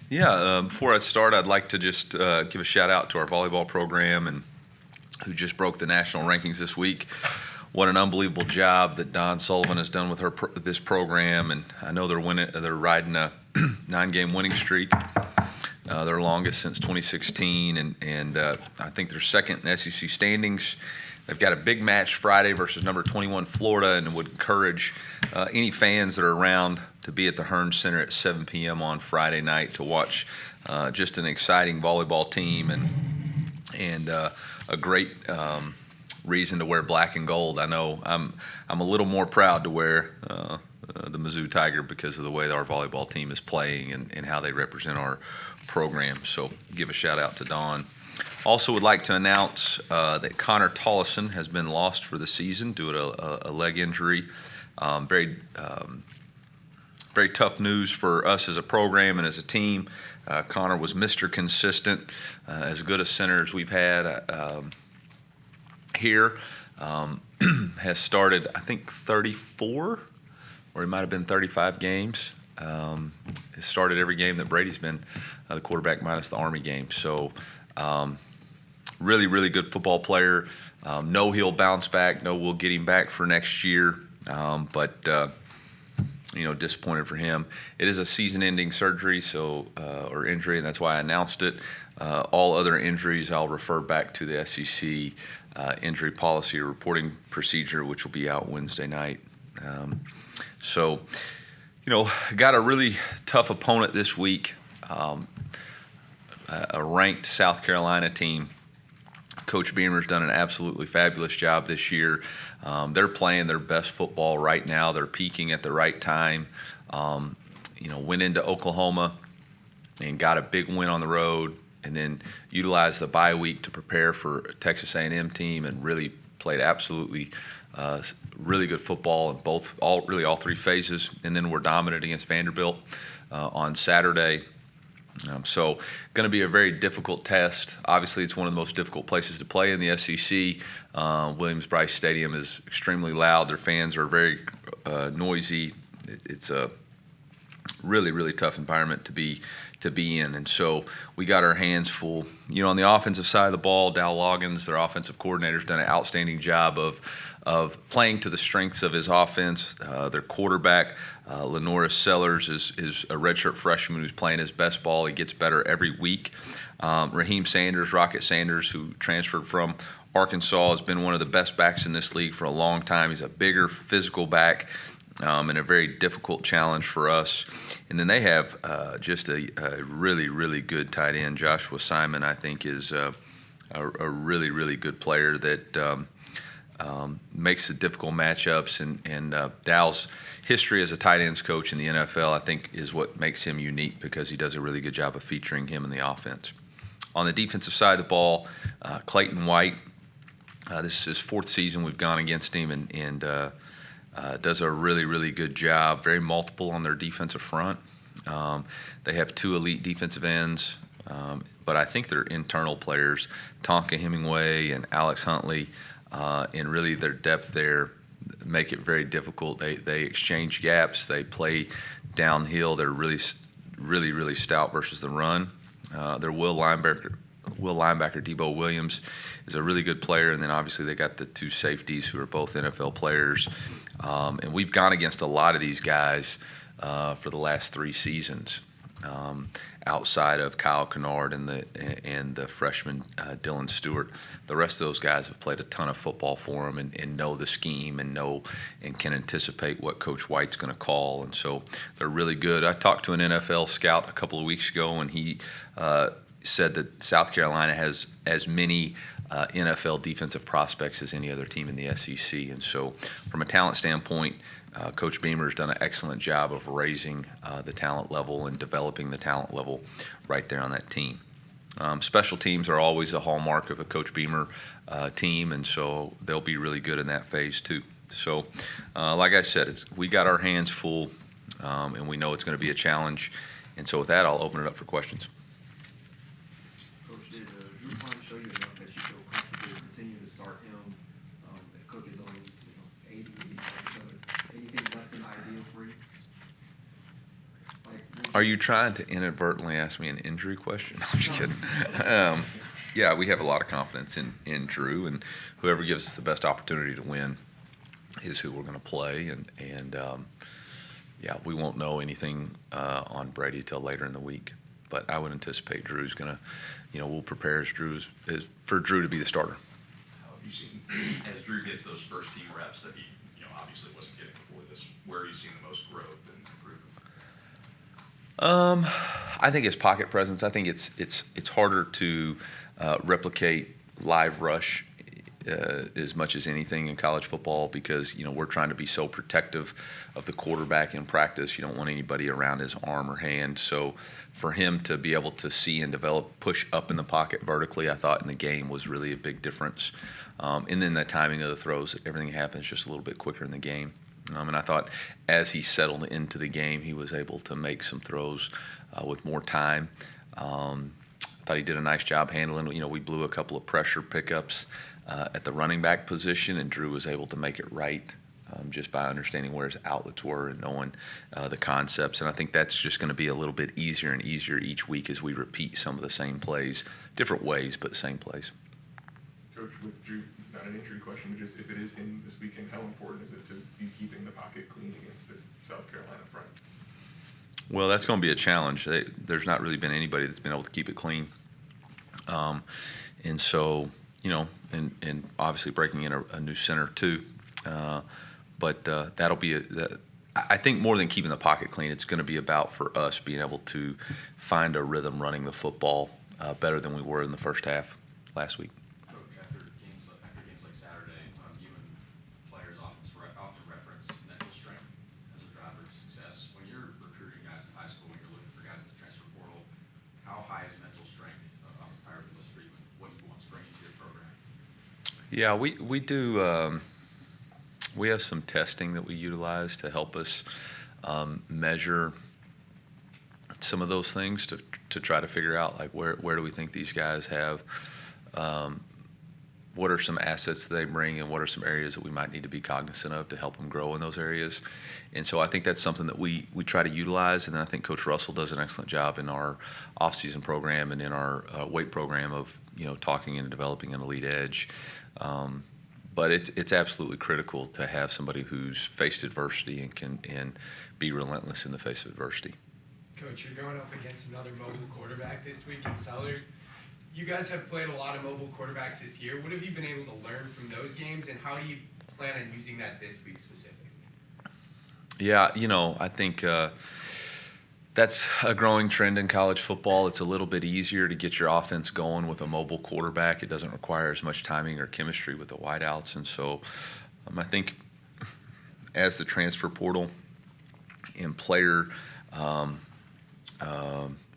Yeah, before I start, I'd like to just give a shout out to our volleyball program and who just broke the national rankings this week. What an unbelievable job that Don Sullivan has done with this program, and I know they're winning. They're riding a 9-game winning streak, their longest since 2016, and I think they're second in SEC standings. They've got a big match Friday versus number 21 Florida, and would encourage any fans that are around to be at the Hearn Center at 7 p.m. on Friday night to watch just an exciting volleyball team and a great reason to wear black and gold. I know I'm a little more proud to wear the Mizzou Tiger because of the way our volleyball team is playing and how they represent our program. So give a shout out to Don. Also would like to announce that Connor Tollison has been lost for the season due to a leg injury. Very tough news for us as a program and as a team. Connor was Mr. Consistent, as good a center as we've had here. Has started, I think, 34, or he might have been 35 games. Has started every game that Brady's been the quarterback minus the Army game. So really, really good football player. Know he'll bounce back. Know we'll get him back for next year. But disappointed for him. It is a season-ending surgery, or injury, and that's why I announced it. All other injuries, I'll refer back to the SEC injury policy or reporting procedure, which will be out Wednesday night. Got a really tough opponent this week. A ranked South Carolina team. Coach Beamer's done an absolutely fabulous job this year. They're playing their best football right now. They're peaking at the right time. Went into Oklahoma and got a big win on the road, and then utilized the bye week to prepare for a Texas A&M team and really played absolutely really good football in all three phases. And then we're dominant against Vanderbilt on Saturday. So going to be a very difficult test. Obviously, it's one of the most difficult places to play in the SEC. Williams-Brice Stadium is extremely loud. Their fans are very noisy. It's a really, really tough environment to be in. And so we got our hands full. On the offensive side of the ball, Dow Loggins, their offensive coordinator, has done an outstanding job of playing to the strengths of his offense. Their quarterback, Lenoris Sellers, is a redshirt freshman who's playing his best ball. He gets better every week. Raheem Sanders, Rocket Sanders, who transferred from Arkansas, has been one of the best backs in this league for a long time. He's a bigger, physical back. And a very difficult challenge for us. And then they have just a really, really good tight end. Joshua Simon, I think, is a really, really good player that makes the difficult matchups. And Dow's history as a tight ends coach in the NFL, I think, is what makes him unique because he does a really good job of featuring him in the offense. On the defensive side of the ball, Clayton White, this is his fourth season we've gone against him, and does a really, really good job. Very multiple on their defensive front. They have two elite defensive ends, but I think they're internal players, Tonka Hemingway and Alex Huntley, and really their depth there make it very difficult. They exchange gaps. They play downhill. They're really, really, really stout versus the run. Their will linebacker Debo Williams is a really good player, and then obviously they got the two safeties who are both NFL players. And we've gone against a lot of these guys for the last 3 seasons, outside of Kyle Kennard and the freshman Dylan Stewart. The rest of those guys have played a ton of football for them and know the scheme and can anticipate what Coach White's going to call. And so they're really good. I talked to an NFL scout a couple of weeks ago, and he said that South Carolina has as many NFL defensive prospects as any other team in the SEC. And so from a talent standpoint, Coach Beamer has done an excellent job of raising the talent level and developing the talent level right there on that team. Special teams are always a hallmark of a Coach Beamer team, and so they'll be really good in that phase too. So like I said, we got our hands full, and we know it's going to be a challenge. And so with that, I'll open it up for questions. Show you enough that you feel comfortable to continue to start him if Cook is only 80, 85%? Anything less than ideal for you? Are you trying to inadvertently ask me an injury question? I'm just kidding. Yeah, we have a lot of confidence in Drew, and whoever gives us the best opportunity to win is who we're going to play. And yeah, we won't know anything on Brady till later in the week. But I would anticipate Drew's going to, we'll prepare for Drew to be the starter. How have you seen, as Drew gets those first team reps that he, obviously wasn't getting before this, where are you seeing the most growth and improvement? I think his pocket presence. I think it's harder to replicate live rush as much as anything in college football because we're trying to be so protective of the quarterback in practice. You don't want anybody around his arm or hand. So for him to be able to see and develop push up in the pocket vertically, I thought in the game was really a big difference. And then the timing of the throws, everything happens just a little bit quicker in the game. And I thought as he settled into the game, he was able to make some throws with more time. I thought he did a nice job handling. We blew a couple of pressure pickups at the running back position, and Drew was able to make it right just by understanding where his outlets were and knowing the concepts. And I think that's just going to be a little bit easier and easier each week as we repeat some of the same plays, different ways, but same plays. Coach, with Drew, not an injury question, but just if it is him this weekend, how important is it to be keeping the pocket clean against this South Carolina front? Well, that's going to be a challenge. There's not really been anybody that's been able to keep it clean. And so, and obviously breaking in a new center too. But that'll be I think more than keeping the pocket clean, it's going to be about for us being able to find a rhythm running the football better than we were in the first half last week. Coach, after games like Saturday, you and players often reference mental strength as a driver of success. When you're recruiting guys in high school, when you're looking for guys in the transfer portal, how high is mental strength on the priority list for you, and what you want to bring into your program? Yeah, we do. We have some testing that we utilize to help us measure some of those things to try to figure out like where do we think these guys have, what are some assets they bring, and what are some areas that we might need to be cognizant of to help them grow in those areas. And so I think that's something that we try to utilize, and then I think Coach Russell does an excellent job in our off-season program and in our weight program of talking and developing an elite edge. But it's absolutely critical to have somebody who's faced adversity and can be relentless in the face of adversity. Coach, you're going up against another mobile quarterback this week in Sellers. You guys have played a lot of mobile quarterbacks this year. What have you been able to learn from those games, and how do you plan on using that this week specifically? Yeah, I think that's a growing trend in college football. It's a little bit easier to get your offense going with a mobile quarterback. It doesn't require as much timing or chemistry with the wideouts. And so I think as the transfer portal and player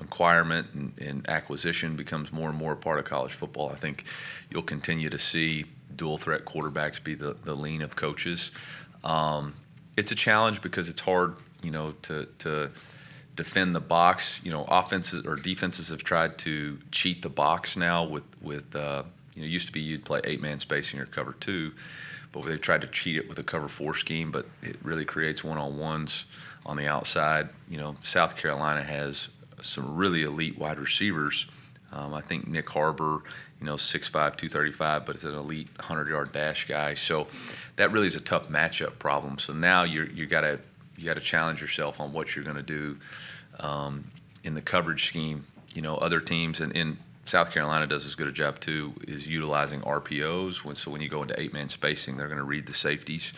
acquirement and acquisition becomes more and more a part of college football, I think you'll continue to see dual threat quarterbacks be the lean of coaches. It's a challenge because it's hard, to defend the box. Offenses or defenses have tried to cheat the box now with used to be you'd play 8-man spacing or cover 2, but they've tried to cheat it with a cover 4 scheme, but it really creates one-on-ones on the outside. South Carolina has some really elite wide receivers. I think Nick Harbor, 6'5", 235, but it's an elite 100-yard dash guy. So that really is a tough matchup problem. So now you got to challenge yourself on what you're going to do in the coverage scheme. Other teams and South Carolina does as good a job too is utilizing RPOs. So when you go into 8-man spacing, they're going to read the safeties.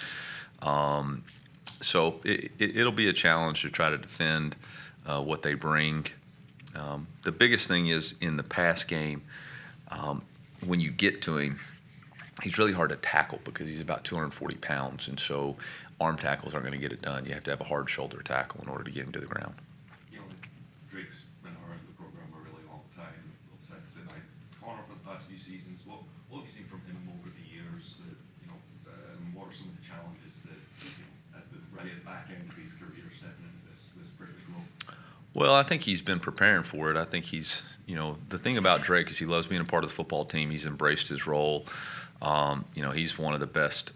So it'll be a challenge to try to defend what they bring. The biggest thing is in the pass game, when you get to him, he's really hard to tackle because he's about 240 pounds, and so arm tackles aren't going to get it done. You have to have a hard shoulder tackle in order to get him to the ground. Drake's been around the program a really long time. Since I caught up for the past few seasons, what have you seen from him over the years? What are some of the challenges that right at the back end of his career stepping into this great big role? Well, I think he's been preparing for it. I think he's, the thing about Drake is he loves being a part of the football team. He's embraced his role. He's one of the best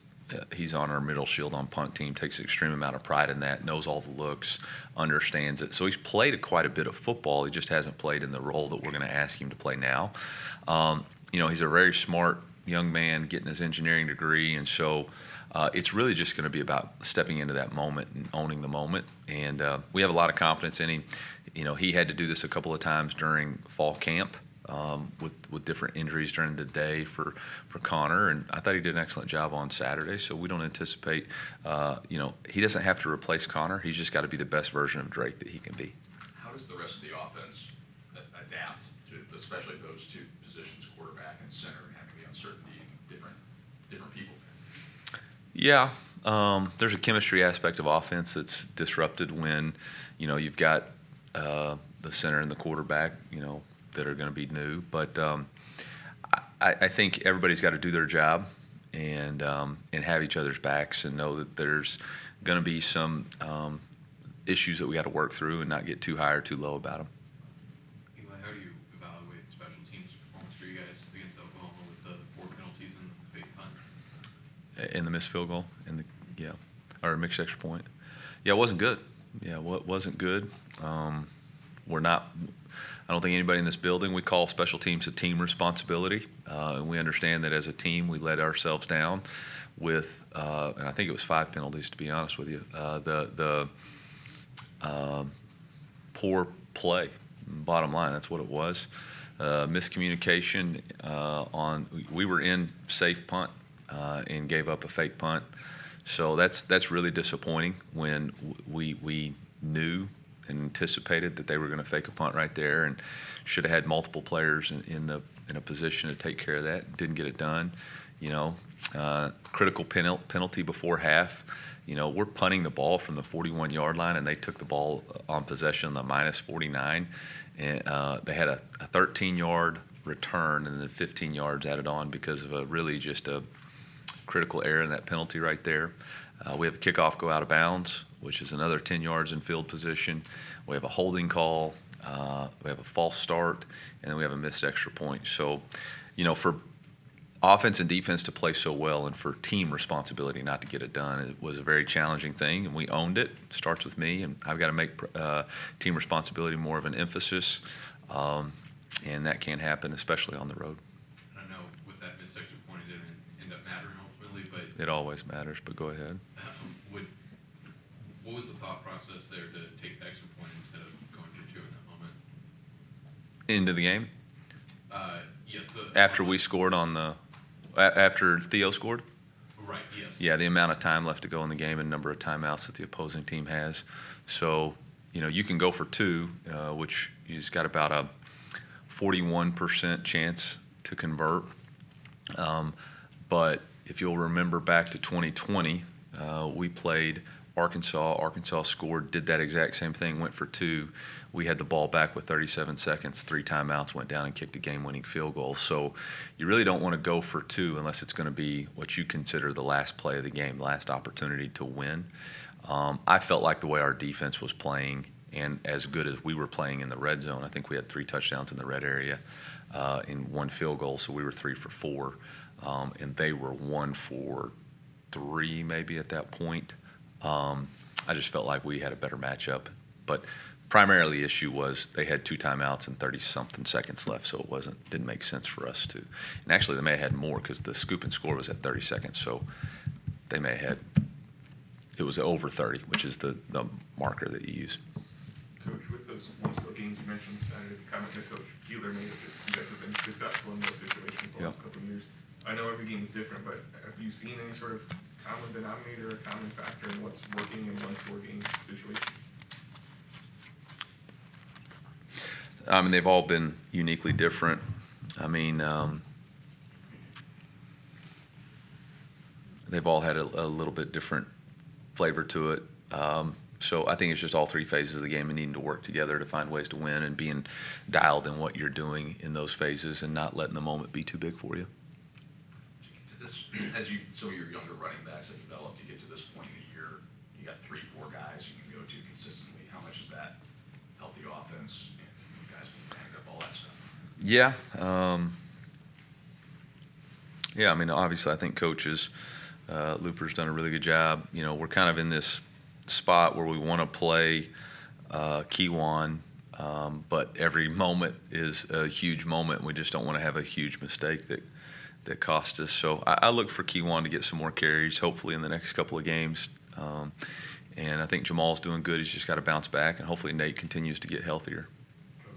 he's on our middle shield on punt team, takes an extreme amount of pride in that, knows all the looks, understands it. So he's played quite a bit of football. He just hasn't played in the role that we're going to ask him to play now. He's a very smart young man getting his engineering degree, and so it's really just going to be about stepping into that moment and owning the moment. And we have a lot of confidence in him. He had to do this a couple of times during fall camp. With different injuries during the day for Connor, and I thought he did an excellent job on Saturday. So we don't anticipate, he doesn't have to replace Connor. He's just got to be the best version of Drake that he can be. How does the rest of the offense adapt to, especially those two positions, quarterback and center, and having the uncertainty and different people? Yeah, there's a chemistry aspect of offense that's disrupted when, you've got the center and the quarterback, that are going to be new. But I think everybody's got to do their job and have each other's backs and know that there's going to be some issues that we got to work through and not get too high or too low about them. Eli, how do you evaluate the special teams performance for you guys against Oklahoma with the 4 penalties and the fake punt? In the missed field goal, or mixed extra point. Yeah, it wasn't good. Yeah, it wasn't good. I don't think anybody in this building, we call special teams a team responsibility, and we understand that as a team we let ourselves down with, and I think it was 5 penalties to be honest with you, the poor play. Bottom line, that's what it was. Miscommunication we were in safe punt and gave up a fake punt, so that's really disappointing when we knew and anticipated that they were going to fake a punt right there, and should have had multiple players in a position to take care of that. Didn't get it done. Critical penalty before half. We're punting the ball from the 41-yard line, and they took the ball on possession on the minus 49, and they had a 13-yard return and then 15 yards added on because of just a critical error in that penalty right there. We have a kickoff go out of bounds, which is another 10 yards in field position. We have a holding call. We have a false start, and then we have a missed extra point. So, for offense and defense to play so well and for team responsibility not to get it done, it was a very challenging thing, and we owned it. It starts with me, and I've got to make team responsibility more of an emphasis, and that can't happen, especially on the road. I know with that missed extra point, it didn't end up mattering ultimately, but It always matters, but go ahead. what was the thought process there to take the extra point instead of going for 2 in that moment? Into the game? Yes. After we scored after Theo scored? Right, yes. Yeah, the amount of time left to go in the game and number of timeouts that the opposing team has. So, you can go for 2, which you just got about a 41% chance to convert. But if you'll remember back to 2020, we played Arkansas. Arkansas scored, did that exact same thing, went for 2. We had the ball back with 37 seconds, 3 timeouts, went down and kicked a game-winning field goal. So you really don't want to go for 2 unless it's going to be what you consider the last play of the game, the last opportunity to win. I felt like the way our defense was playing and as good as we were playing in the red zone, I think we had 3 touchdowns in the red area in 1 field goal, so we were 3 for 4. And they were 1 for 3 maybe at that point. I just felt like we had a better matchup. But primarily the issue was they had 2 timeouts and 30-something seconds left, so it didn't make sense for us to. And actually they may have had more because the scoop and score was at 30 seconds, so they may have had – it was over 30, which is the marker that you use. Coach, with those one-score games you mentioned Saturday, the comment that Coach Keeler made that you guys have been successful in those situations the last couple of years. I know every game is different, but have you seen any sort of common denominator or common factor in what's working in one-score game situations? They've all been uniquely different. They've all had a little bit different flavor to it. So I think it's just all 3 phases of the game and needing to work together to find ways to win and being dialed in what you're doing in those phases and not letting the moment be too big for you. As some of your younger running backs have developed, you get to this point in the year, you got 3, 4 guys you can go to consistently. How much does that help the offense and you guys can bang up all that stuff? Yeah. Obviously I think coaches Looper's done a really good job. You know, we're kind of in this spot where we want to play Kiwan, but every moment is a huge moment. We just don't want to have a huge mistake that cost us. So I look for Kiwan to get some more carries, hopefully in the next couple of games. And I think Jamal's doing good. He's just got to bounce back, and hopefully Nate continues to get healthier. Coach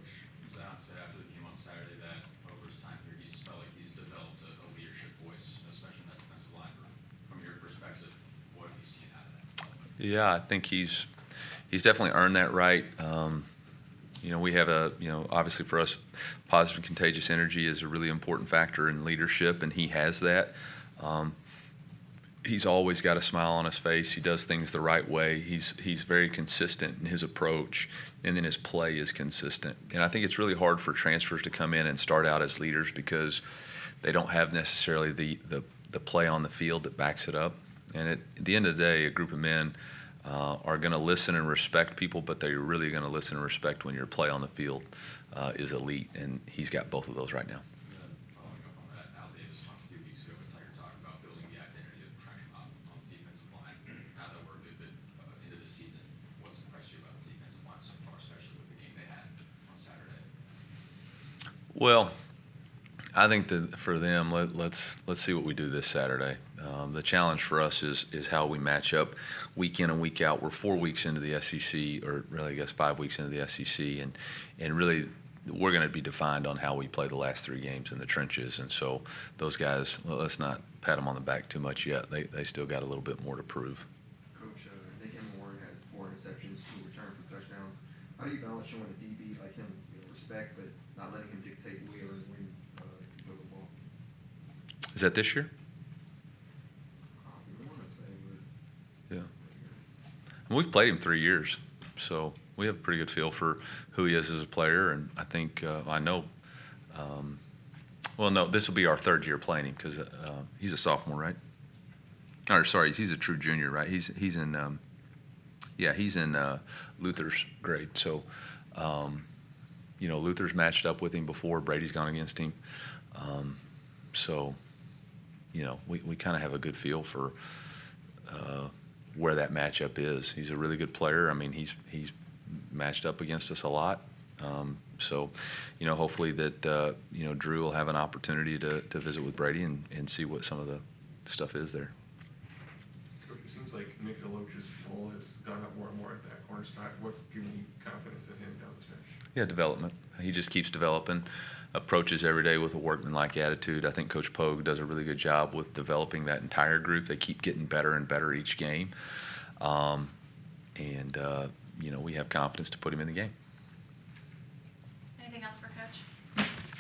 Zion said after the game on Saturday that over his time here, he's felt like he's developed a leadership voice, especially in that defensive line room. From your perspective, what have you seen out of that? Yeah, I think he's definitely earned that right. You know, we have obviously for us, positive and contagious energy is a really important factor in leadership, and he has that. He's always got a smile on his face. He does things the right way. He's very consistent in his approach, and then his play is consistent. And I think it's really hard for transfers to come in and start out as leaders because they don't have necessarily the play on the field that backs it up. And at the end of the day, a group of men are going to listen and respect people, but they're really going to listen and respect when your play on the field is elite, and he's got both of those right now. Following up on that, Al Davis talked a few weeks ago with Tiger Talk about building the identity of Trench on the defensive line. Now that we're a good bit into the season, what's impressed you about the defensive line so far, especially with the game they had on Saturday? Well, I think that for them, let's see what we do this Saturday. The challenge for us is how we match up week in and week out. We're 4 weeks into the SEC, or really I guess 5 weeks into the SEC, and really we're going to be defined on how we play the last 3 games in the trenches. And so those guys, let's not pat them on the back too much yet. They still got a little bit more to prove. Coach, Nick Warren has 4 interceptions, 2 returned for touchdowns. How do you balance showing a DB like him respect, but not letting him dictate where and when you throw the ball? Is that this year? We want to say, but Yeah. And we've played him 3 years, so we have a pretty good feel for who he is as a player. And I think I know. Well, no, this will be our 3rd year playing him because he's a sophomore, right? Or sorry, he's a true junior, right? He's in he's in Luther's grade. So you know, Luther's matched up with him before. Brady's gone against him. So you know, we kind of have a good feel for where that matchup is. He's a really good player. I mean, he's matched up against us a lot. So, you know, hopefully that, you know, Drew will have an opportunity to visit with Brady and see what some of the stuff is there. Coach, it seems like Nick DeLoach's role has gone up more and more at that corner spot. What's giving you confidence in him down the stretch? Yeah, development. He just keeps developing, approaches every day with a workmanlike attitude. I think Coach Pogue does a really good job with developing that entire group. They keep getting better and better each game. You know, we have confidence to put him in the game.